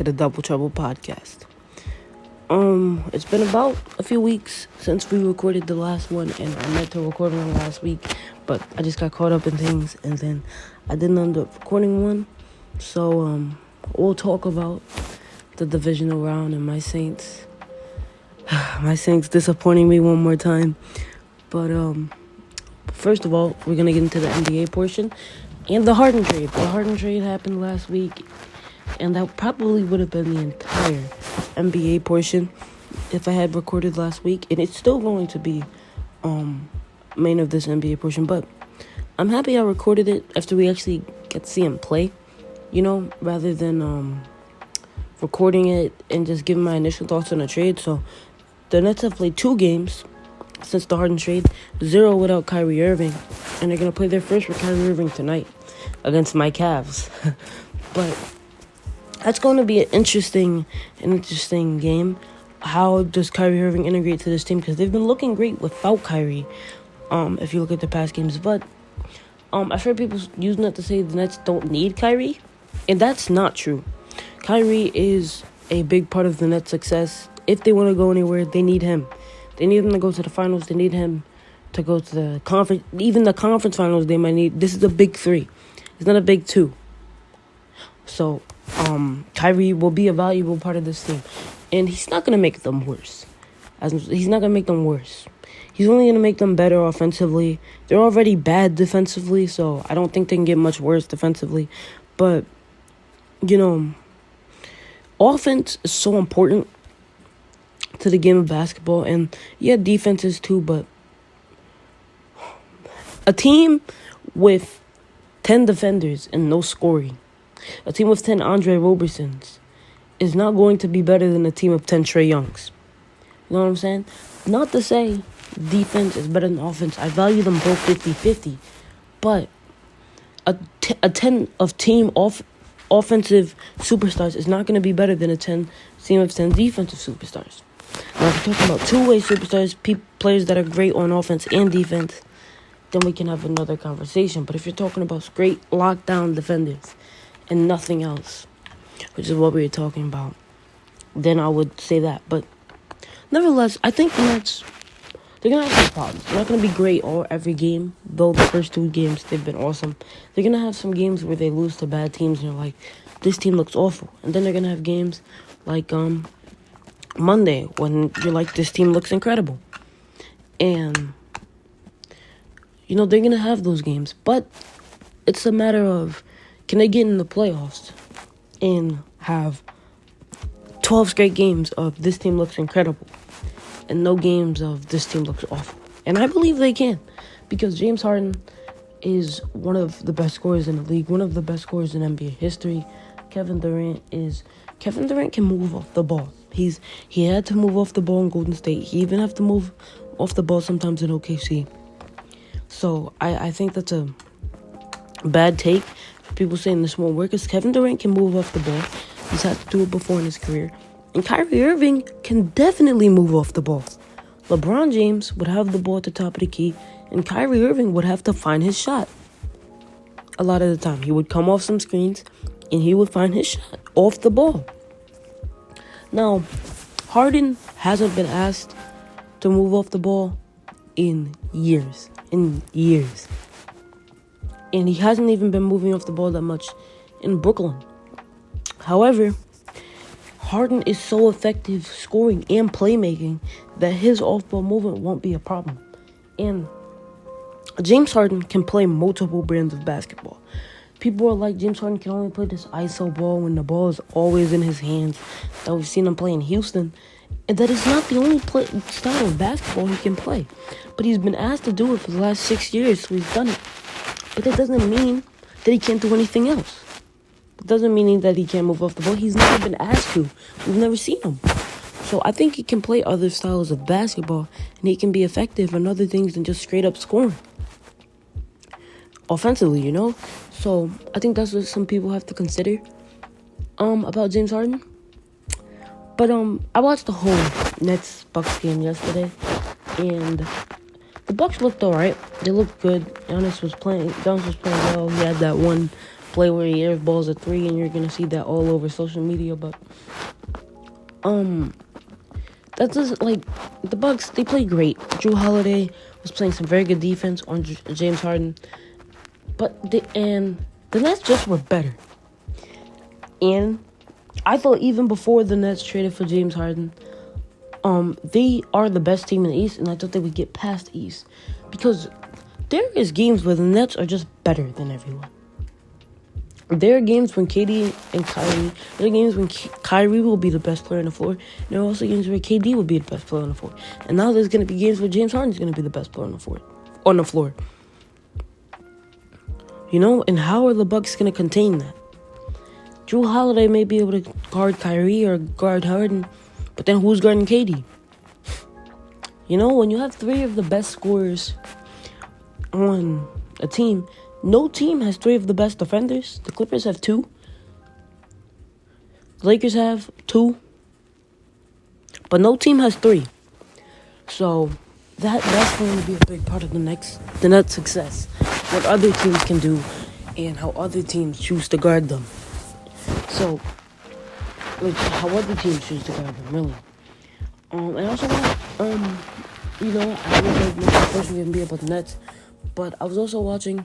to the Double Trouble podcast. It's been about a few weeks since we recorded the last one, and I meant to record one last week, but I just got caught up in things, and then I didn't end up recording one. So, we'll talk about the divisional round and my Saints. My Saints disappointing me one more time. But, first of all, we're going to get into the NBA portion and the Harden trade. The Harden trade happened last week, and that probably would have been the entire NBA portion if I had recorded last week. And it's still going to be main of this NBA portion. But I'm happy I recorded it after we actually get to see him play, rather than recording it and just giving my initial thoughts on the trade. So the Nets have played 2 games since the Harden trade, 0 without Kyrie Irving. And they're going to play their first with Kyrie Irving tonight against my Cavs. But that's going to be an interesting game. How does Kyrie Irving integrate to this team? Because they've been looking great without Kyrie, if you look at the past games. But I've heard people using that to say the Nets don't need Kyrie, and that's not true. Kyrie is a big part of the Nets' success. If they want to go anywhere, they need him. They need him to go to the finals. They need him to go to the conference. Even the conference finals, they might need. This is a big 3. It's not a big 2. So, Kyrie will be a valuable part of this team. And he's not going to make them worse. He's not going to make them worse. He's only going to make them better offensively. They're already bad defensively, so I don't think they can get much worse defensively. But, offense is so important to the game of basketball. And, yeah, defense is too, but a team with 10 defenders and no scoring, a team with 10 Andre Robersons, is not going to be better than a team of 10 Trae Youngs. You know what I'm saying? Not to say defense is better than offense. I value them both 50-50. But a 10 of team offensive superstars is not going to be better than a team of 10 defensive superstars. Now, if you're talking about two-way superstars, players that are great on offense and defense, then we can have another conversation. But if you're talking about great lockdown defenders and nothing else, which is what we were talking about, then I would say that. But nevertheless, I think the Nets, they're going to have some problems. They're not going to be great every game, though the first 2 games, they've been awesome. They're going to have some games where they lose to bad teams, and you're like, this team looks awful. And then they're going to have games like Monday, when you're like, this team looks incredible. And, they're going to have those games. But it's a matter of, can they get in the playoffs and have 12 straight games of this team looks incredible and no games of this team looks awful? And I believe they can, because James Harden is one of the best scorers in the league, one of the best scorers in NBA history. Kevin Durant can move off the ball. He had to move off the ball in Golden State. He even have to move off the ball sometimes in OKC. So I think that's a bad take for people saying this won't work, because Kevin Durant can move off the ball. He's had to do it before in his career. And Kyrie Irving can definitely move off the ball. LeBron James would have the ball at the top of the key, and Kyrie Irving would have to find his shot. A lot of the time, he would come off some screens, and he would find his shot off the ball. Now, Harden hasn't been asked to move off the ball in years. And he hasn't even been moving off the ball that much in Brooklyn. However, Harden is so effective scoring and playmaking that his off-ball movement won't be a problem. And James Harden can play multiple brands of basketball. People are like, James Harden can only play this ISO ball when the ball is always in his hands, that we've seen him play in Houston. And that is not the only style of basketball he can play. But he's been asked to do it for the last 6 years, so he's done it. But that doesn't mean that he can't do anything else. It doesn't mean that he can't move off the ball. He's never been asked to. We've never seen him. So I think he can play other styles of basketball, and he can be effective in other things than just straight up scoring. Offensively, So I think that's what some people have to consider about James Harden. But I watched the whole Nets-Bucks game yesterday, and the Bucks looked alright. They looked good. Giannis was playing well. He had that one play where he airballs a three, and you're gonna see that all over social media. But that doesn't like the Bucks. They play great. Drew Holiday was playing some very good defense on James Harden, but the Nets just were better. And I thought even before the Nets traded for James Harden, they are the best team in the East, and I thought they would get past the East because there is games where the Nets are just better than everyone. There are games when KD and Kyrie, there are games when Kyrie will be the best player on the floor. And there are also games where KD will be the best player on the floor. And now there's going to be games where James Harden is going to be the best player on the floor. You know, and how are the Bucks going to contain that? Drew Holiday may be able to guard Kyrie or guard Harden, but then who's guarding KD? You know, when you have three of the best scorers on a team, no team has three of the best defenders. The Clippers have two. The Lakers have two. But no team has three. So that's going to be a big part of the Nets' success. What other teams can do and how other teams choose to guard them. So, like, how other teams choose to guard them, really. And also, you know, I don't know if person can be about the Nets, but I was also watching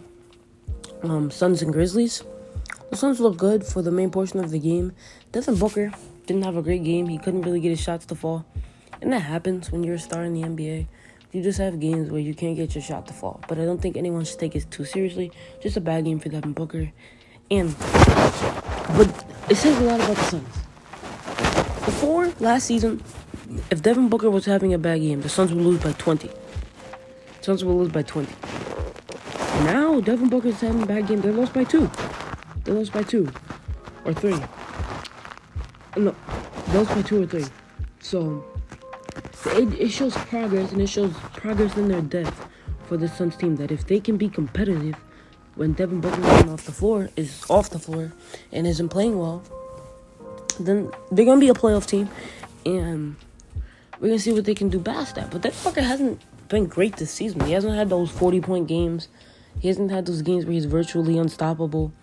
Suns and Grizzlies. The Suns look good for the main portion of the game. Devin Booker didn't have a great game. He couldn't really get his shots to fall. And that happens when you're a star in the NBA. You just have games where you can't get your shot to fall. But I don't think anyone should take it too seriously. Just a bad game for Devin Booker. But it says a lot about the Suns. Before last season, if Devin Booker was having a bad game, the Suns would lose by 20. Now, Devin Booker is having a bad game. They lost by 2. Or 3. No, they lost by 2 or 3. So, it shows progress, and it shows progress in their depth for the Suns team. That if they can be competitive when Devin Booker is off the floor, and isn't playing well, then they're going to be a playoff team, and we're going to see what they can do past that. But Devin Booker hasn't been great this season. He hasn't had those 40-point games. He hasn't had those games where he's virtually unstoppable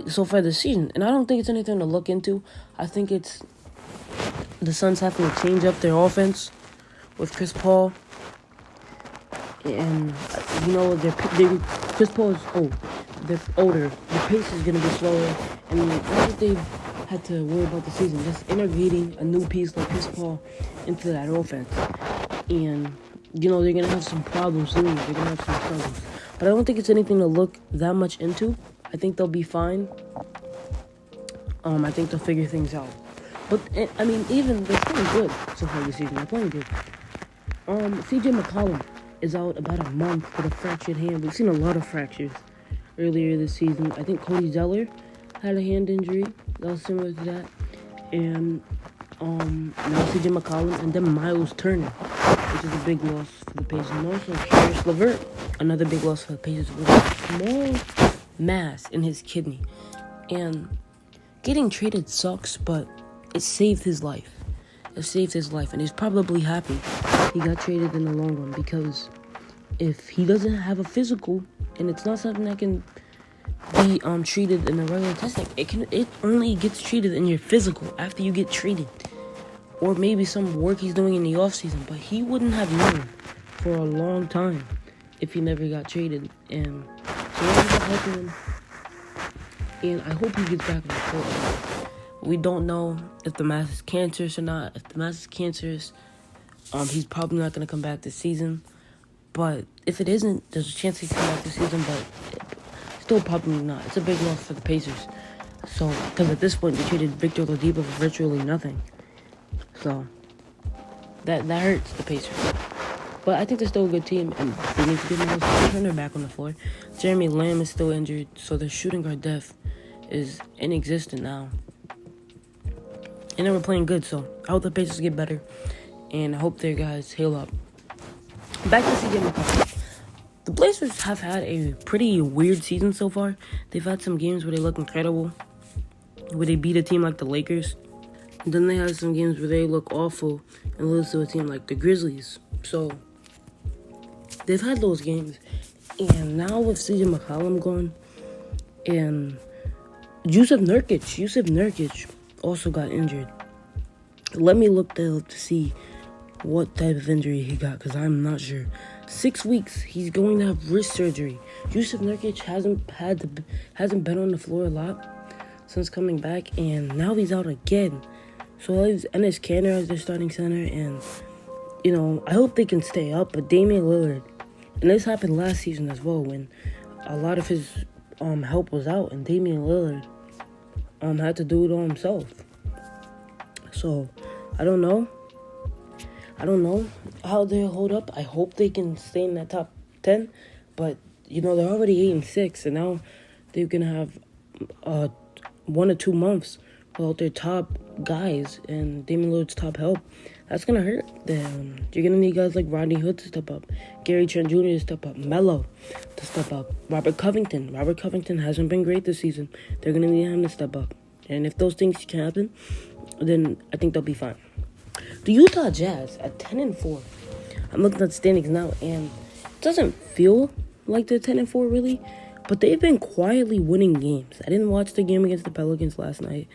so far this season. And I don't think it's anything to look into. I think it's the Suns having to change up their offense with Chris Paul. And, you know, Chris Paul is they're older. The pace is going to be slower. And not that they've had to worry about the season. Just integrating a new piece like Chris Paul into that offense. And, you know, they're going to have some problems doing it. They're going to have some struggles. But I don't think it's anything to look that much into. I think they'll be fine. I think they'll figure things out. But, I mean, even they're playing good so far this season. They're playing good. CJ McCollum is out about a month with a fractured hand. We've seen a lot of fractures earlier this season. I think Cody Zeller had a hand injury that was similar to that. And now CJ McCollum, and then Miles Turner, which is a big loss for the Pacers. And also Karis LeVert, another big loss for the Pacers with a small mass in his kidney. And getting traded sucks, but it saved his life. And he's probably happy he got traded in the long run, because if he doesn't have a physical, and it's not something that can be treated in a regular testing, it only gets treated in your physical after you get traded, or maybe some work he's doing in the off season. But he wouldn't have known for a long time if he never got traded, and so it ended up helping him. And I hope he gets back on the court. We don't know if the mass is cancerous or not. If the mass is cancerous, he's probably not going to come back this season. But if it isn't, there's a chance he can come back this season, but still probably not. It's a big loss for the Pacers. So, because at this point, they traded Victor Oladipo for virtually nothing. So, that hurts the Pacers. But I think they're still a good team, and they need to get Miles Turner back on the floor. Jeremy Lamb is still injured, so their shooting guard depth is inexistent now. And they were playing good, so I hope the Pacers get better, and I hope their guys heal up. Back to CJ McCollum. The Blazers have had a pretty weird season so far. They've had some games where they look incredible, where they beat a team like the Lakers. And then they had some games where they look awful and lose to a team like the Grizzlies. So, they've had those games. And now with CJ McCollum gone, And Yusuf Nurkic also got injured. Let me look that up to see what type of injury he got, because I'm not sure. 6 weeks, he's going to have wrist surgery. Yusuf Nurkic hasn't been on the floor a lot since coming back, and now he's out again. So he's Enes Kanter as their starting center, and I hope they can stay up. But Damian Lillard, and this happened last season as well, when a lot of his help was out, and Damian Lillard had to do it all himself. So I don't know how they'll hold up. I hope they can stay in that top 10. But, they're already 8-6. And now they're going to have 1 or 2 months without their top guys and Damian Lillard's top help. That's going to hurt them. You're going to need guys like Rodney Hood to step up. Gary Trent Jr. to step up. Melo to step up. Robert Covington. Robert Covington hasn't been great this season. They're going to need him to step up. And if those things can happen, then I think they'll be fine. The Utah Jazz at 10-4. I'm looking at the standings now, and it doesn't feel like they're 10-4 really, but they've been quietly winning games. I didn't watch the game against the Pelicans last night,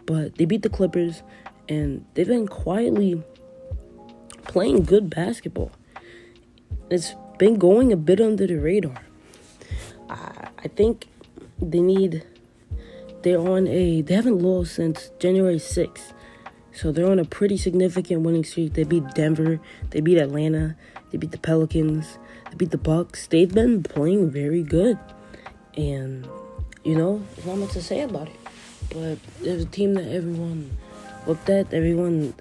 but they beat the Clippers, and they've been quietly playing good basketball. It's been going a bit under the radar. I think they haven't lost since January 6th. So they're on a pretty significant winning streak. They beat Denver. They beat Atlanta. They beat the Pelicans. They beat the Bucks. They've been playing very good. And, there's not much to say about it. But there's a team that everyone looked at. Everyone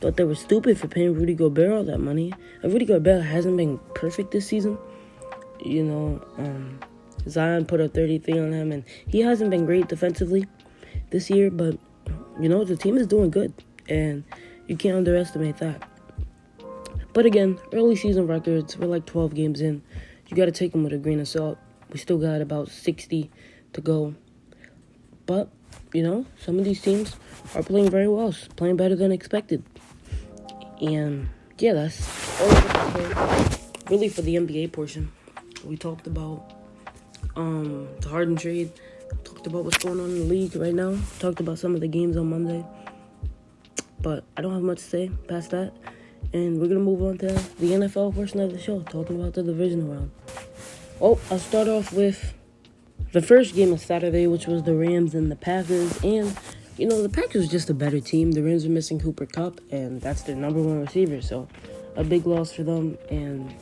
thought they were stupid for paying Rudy Gobert all that money. Rudy Gobert hasn't been perfect this season. Zion put up 33 on him. And he hasn't been great defensively this year. But the team is doing good, and you can't underestimate that. But again, early season records, we're like 12 games in. You got to take them with a grain of salt. We still got about 60 to go. But, some of these teams are playing very well, playing better than expected. And, yeah, that's all I have to say, really, for the NBA portion. We talked about the Harden trade. Talked about what's going on in the league right now. Talked about some of the games on Monday. But I don't have much to say past that. And we're going to move on to the NFL portion of the show, talking about the divisional round. Well, I'll start off with the first game of Saturday, which was the Rams and the Packers. And, the Packers are just a better team. The Rams are missing Cooper Kupp, and that's their number one receiver. So, a big loss for them. And,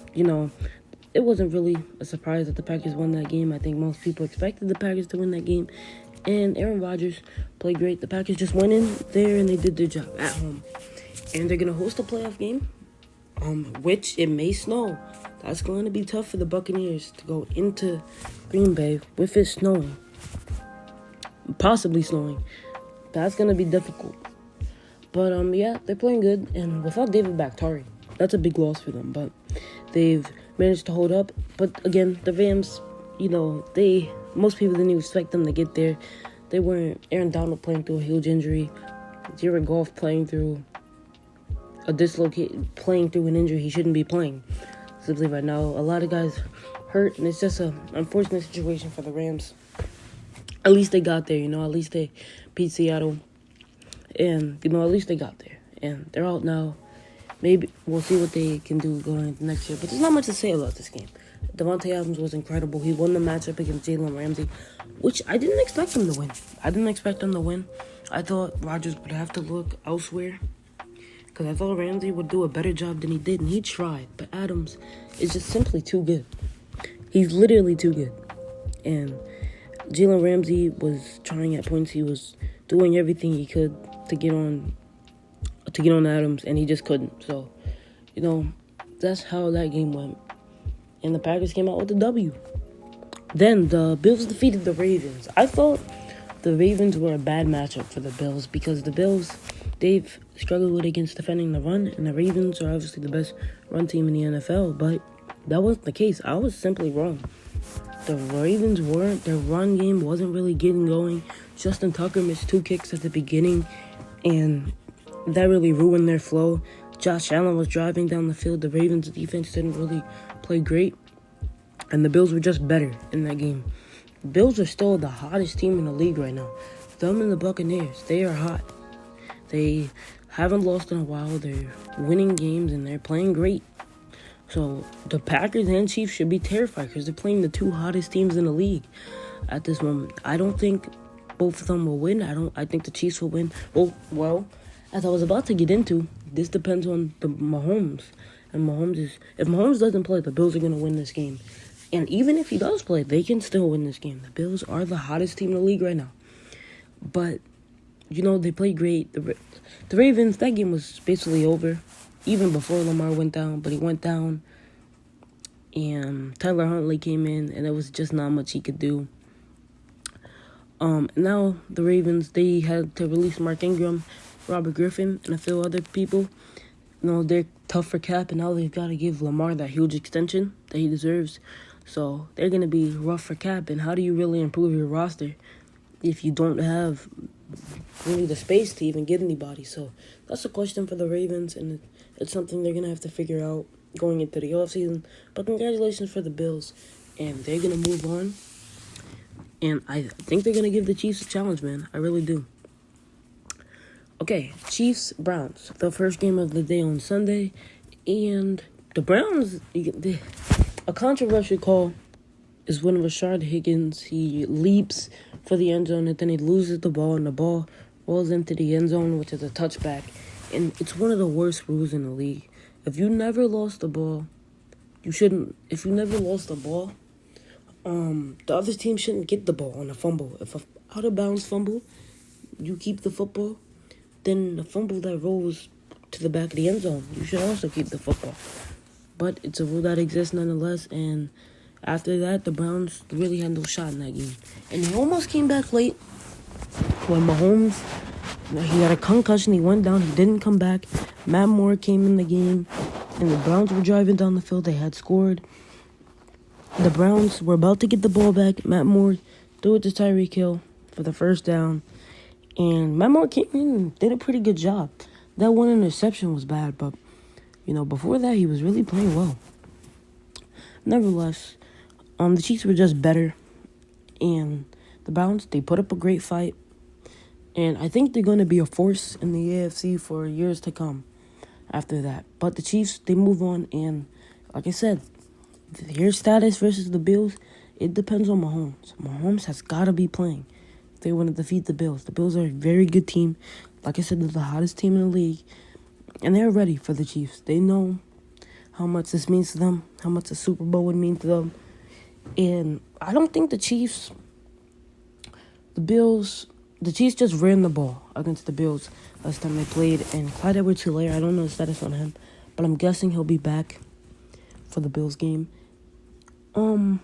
it wasn't really a surprise that the Packers won that game. I think most people expected the Packers to win that game. And Aaron Rodgers played great. The Packers just went in there and they did their job at home. And they're going to host a playoff game, which it may snow. That's going to be tough for the Buccaneers to go into Green Bay with it snowing. Possibly snowing. That's going to be difficult. But, yeah, they're playing good. And without David Bakhtiari, that's a big loss for them. But they've managed to hold up. But again, the Rams, most people didn't even expect them to get there. They weren't. Aaron Donald playing through a huge injury. Jared Goff playing through an injury he shouldn't be playing. Simply right now, a lot of guys hurt, and it's just an unfortunate situation for the Rams. At least they got there, at least they beat Seattle. And, at least they got there. And they're out now. Maybe we'll see what they can do going into next year. But there's not much to say about this game. Devontae Adams was incredible. He won the matchup against Jalen Ramsey, which I didn't expect him to win. I thought Rodgers would have to look elsewhere, because I thought Ramsey would do a better job than he did, and he tried. But Adams is just simply too good. He's literally too good. And Jalen Ramsey was trying at points. He was doing everything he could to get on Adams, and he just couldn't. So, that's how that game went. And the Packers came out with a W. Then the Bills defeated the Ravens. I thought the Ravens were a bad matchup for the Bills, because the Bills, they've struggled against defending the run, and the Ravens are obviously the best run team in the NFL, but that wasn't the case. I was simply wrong. The Ravens their run game wasn't really getting going. Justin Tucker missed 2 kicks at the beginning, and that really ruined their flow. Josh Allen was driving down the field. The Ravens' defense didn't really play great, and the Bills were just better in that game. Bills are still the hottest team in the league right now. Them and the Buccaneers, they are hot. They haven't lost in a while. They're winning games and they're playing great. So the Packers and Chiefs should be terrified because they're playing the two hottest teams in the league at this moment. I don't think both of them will win. I think the Chiefs will win. Well, as I was about to get into, this depends on the Mahomes. And if Mahomes doesn't play, the Bills are going to win this game. And even if he does play, they can still win this game. The Bills are the hottest team in the league right now. But, they played great. The Ravens, that game was basically over. Even before Lamar went down. But he went down. And Tyler Huntley came in. And there was just not much he could do. Now, the Ravens, they had to release Mark Ingram, Robert Griffin, and a few other people. They're tough for cap, and now they've got to give Lamar that huge extension that he deserves. So they're going to be rough for cap. And how do you really improve your roster if you don't have really the space to even get anybody? So that's a question for the Ravens, and it's something they're going to have to figure out going into the offseason. But congratulations for the Bills, and they're going to move on. And I think they're going to give the Chiefs a challenge, man. I really do. Okay, Chiefs-Browns, the first game of the day on Sunday. And the Browns, a controversial call is when Rashard Higgins, he leaps for the end zone and then he loses the ball, and the ball rolls into the end zone, which is a touchback. And it's one of the worst rules in the league. If you never lost the ball, if you never lost the ball, the other team shouldn't get the ball on a fumble. If an out-of-bounds fumble, you keep the football, then the fumble that rolls to the back of the end zone, you should also keep the football. But it's a rule that exists nonetheless, and after that, the Browns really had no shot in that game. And they almost came back late when Mahomes, he had a concussion, he went down, he didn't come back. Matt Moore came in the game, and the Browns were driving down the field, they had scored. The Browns were about to get the ball back. Matt Moore threw it to Tyreek Hill for the first down. And Matt Moore came in and did a pretty good job. That one interception was bad, but, before that, he was really playing well. Nevertheless, the Chiefs were just better. And the Browns, they put up a great fight. And I think they're going to be a force in the AFC for years to come after that. But the Chiefs, they move on. And like I said, their status versus the Bills, it depends on Mahomes. Mahomes has got to be playing if they want to defeat the Bills. The Bills are a very good team. Like I said, they're the hottest team in the league. And they're ready for the Chiefs. They know how much this means to them, how much a Super Bowl would mean to them. And I don't think the Chiefs just ran the ball against the Bills last time they played. And Clyde Edwards-Helaire, I don't know the status on him, but I'm guessing he'll be back for the Bills game. I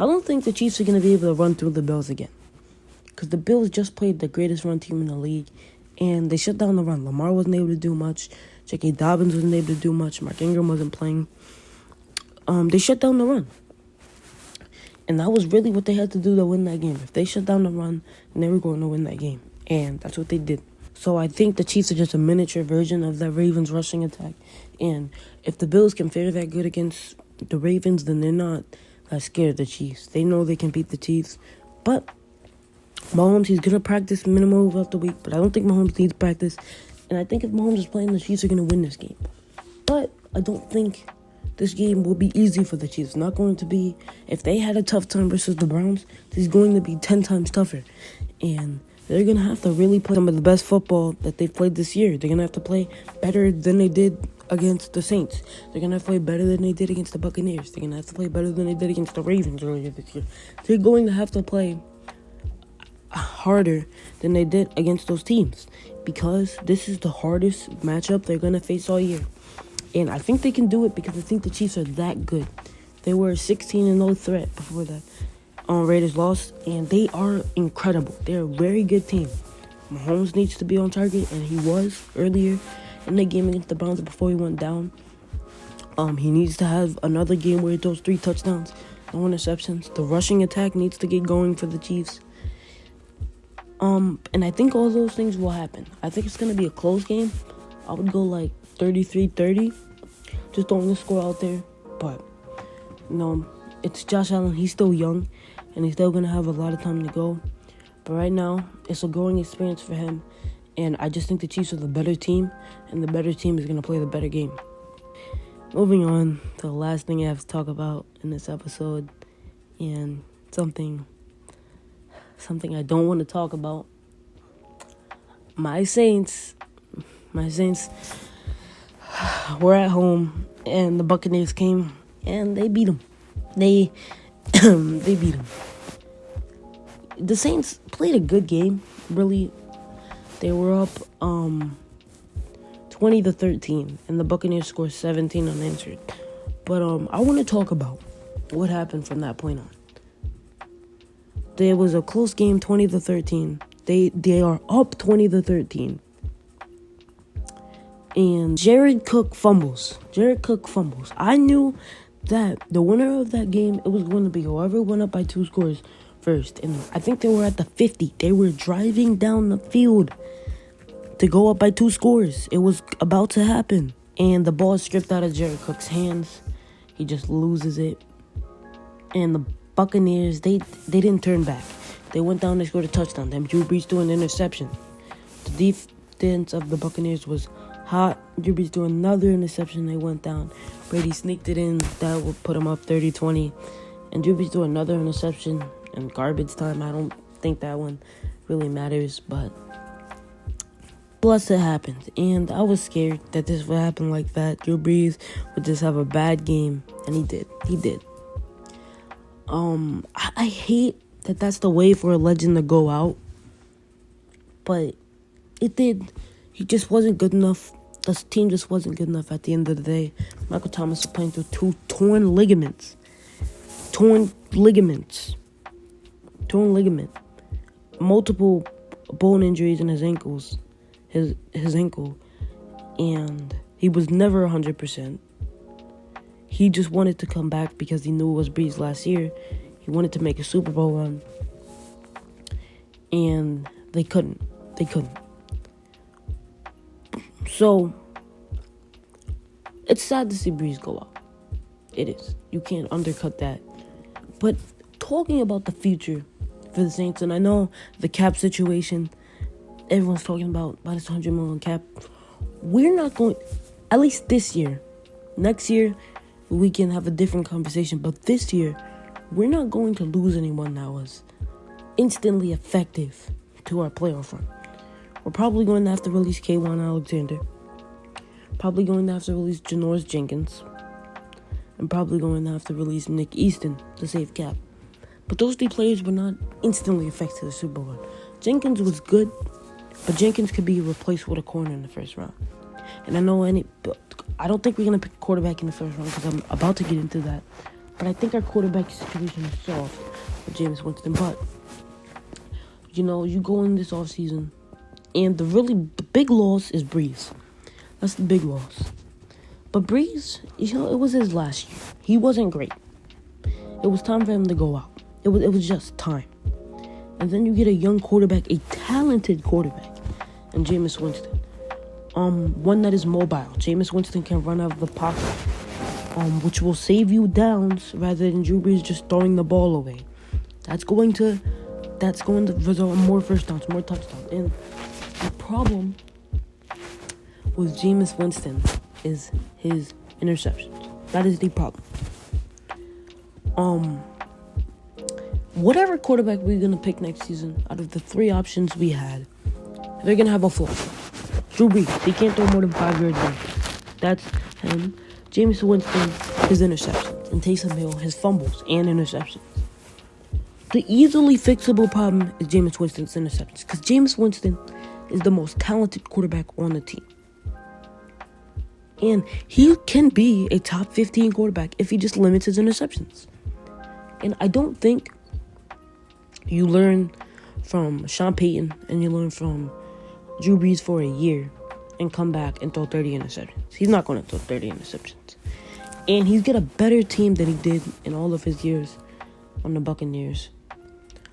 don't think the Chiefs are going to be able to run through the Bills again. Because the Bills just played the greatest run team in the league. And they shut down the run. Lamar wasn't able to do much. J.K. Dobbins wasn't able to do much. Mark Ingram wasn't playing. They shut down the run. And that was really what they had to do to win that game. If they shut down the run, then they were going to win that game. And that's what they did. So I think the Chiefs are just a miniature version of that Ravens rushing attack. And if the Bills can fare that good against the Ravens, then they're not that scared of the Chiefs. They know they can beat the Chiefs. But Mahomes, he's going to practice minimum throughout the week. But I don't think Mahomes needs practice. And I think if Mahomes is playing, the Chiefs are going to win this game. But I don't think this game will be easy for the Chiefs. It's not going to be. If they had a tough time versus the Browns, this is going to be 10 times tougher. And they're going to have to really play some of the best football that they've played this year. They're going to have to play better than they did against the Saints. They're going to have to play better than they did against the Buccaneers. They're going to have to play better than they did against the Ravens earlier this year. They're going to have to play harder than they did against those teams because this is the hardest matchup they're going to face all year. And I think they can do it because I think the Chiefs are that good. They were a 16-0 threat before the Raiders lost, and they are incredible. They're a very good team. Mahomes needs to be on target, and he was earlier in the game against the Browns before he went down. He needs to have another game where he throws 3 touchdowns, no interceptions. The rushing attack needs to get going for the Chiefs. And I think all those things will happen. I think it's going to be a close game. I would go like 33-30. Just throwing the score out there. But, it's Josh Allen. He's still young. and he's still going to have a lot of time to go. But right now, it's a growing experience for him, and I just think the Chiefs are the better team, and the better team is going to play the better game. Moving on to the last thing I have to talk about in this episode, and something I don't want to talk about. My Saints were at home, and the Buccaneers came, and they beat them. They beat them. The Saints played a good game, really. They were up 20-13, and the Buccaneers scored 17 unanswered. But I want to talk about what happened from that point on. There was a close game, 20-13. They are up 20-13. And Jared Cook fumbles. I knew that the winner of that game, it was going to be whoever went up by 2 scores first. And I think they were at the 50. They were driving down the field to go up by 2 scores. It was about to happen. And the ball is stripped out of Jared Cook's hands. He just loses it. And the Buccaneers, they didn't turn back. They went down, they scored a touchdown. Then Drew Brees threw an interception. The defense of the Buccaneers was hot. Drew Brees threw another interception. They went down. Brady sneaked it in. That would put him up 30-20. And Drew Brees threw another interception in garbage time. I don't think that one really matters, but plus it happened. And I was scared that this would happen like that. Drew Brees would just have a bad game. And he did. I hate that that's the way for a legend to go out. But it did. He just wasn't good enough. The team just wasn't good enough at the end of the day. Michael Thomas was playing through 2 torn ligaments. Multiple bone injuries in his ankles. His ankle. And he was never 100%. He just wanted to come back because he knew it was Brees last year. He wanted to make a Super Bowl run. And they couldn't. So, it's sad to see Brees go out. It is. You can't undercut that. But talking about the future for the Saints, and I know the cap situation, everyone's talking about this $100 million cap. We're not going, at least this year. Next year, we can have a different conversation. But this year, we're not going to lose anyone that was instantly effective to our playoff run. We're probably going to have to release K'Wan Alexander. Probably going to have to release Janoris Jenkins. And probably going to have to release Nick Easton to save cap. But those 3 players were not instantly effective to the Super Bowl run. Jenkins was good, but Jenkins could be replaced with a corner in the first round. And I don't think we're going to pick a quarterback in the first round because I'm about to get into that. But I think our quarterback situation is soft with Jameis Winston. But, you go in this offseason, and the big loss is Brees. That's the big loss. But Brees, it was his last year. He wasn't great. It was time for him to go out. It was just time. And then you get a young quarterback, a talented quarterback, and Jameis Winston. One that is mobile. Jameis Winston can run out of the pocket, which will save you downs rather than Drew Brees just throwing the ball away. That's going to result in more first downs, more touchdowns. And the problem with Jameis Winston is his interceptions. That is the problem. Whatever quarterback we're going to pick next season, out of the 3 options we had, they're going to have a flaw. Drew Brees, he can't throw more than 5 yards down. That's him. Jameis Winston, his interceptions. And Taysom Hill, his fumbles and interceptions. The easily fixable problem is Jameis Winston's interceptions. Because Jameis Winston is the most talented quarterback on the team. And he can be a top 15 quarterback if he just limits his interceptions. And I don't think you learn from Sean Payton and you learn from Drew Brees for a year and come back and throw 30 interceptions. He's not going to throw 30 interceptions. And he's got a better team than he did in all of his years on the Buccaneers.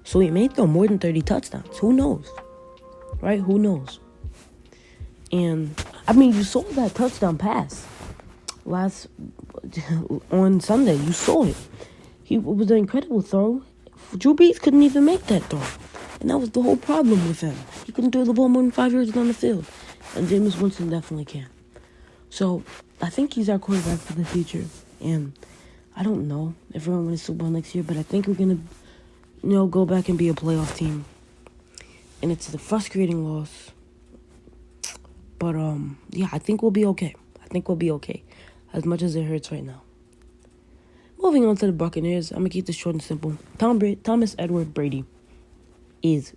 So he may throw more than 30 touchdowns. Who knows? Right? Who knows? And, you saw that touchdown pass on Sunday. You saw it. It was an incredible throw Drew Brees couldn't even make that throw. And that was the whole problem with him. He couldn't throw the ball more than 5 yards down the field. And Jameis Winston definitely can. So, I think he's our quarterback for the future. And I don't know if we're going to win a Super Bowl next year, but I think we're going to, go back and be a playoff team. And it's a frustrating loss. But, yeah, I think we'll be okay. As much as it hurts right now. Moving on to the Buccaneers, I'm going to keep this short and simple. Thomas Edward Brady is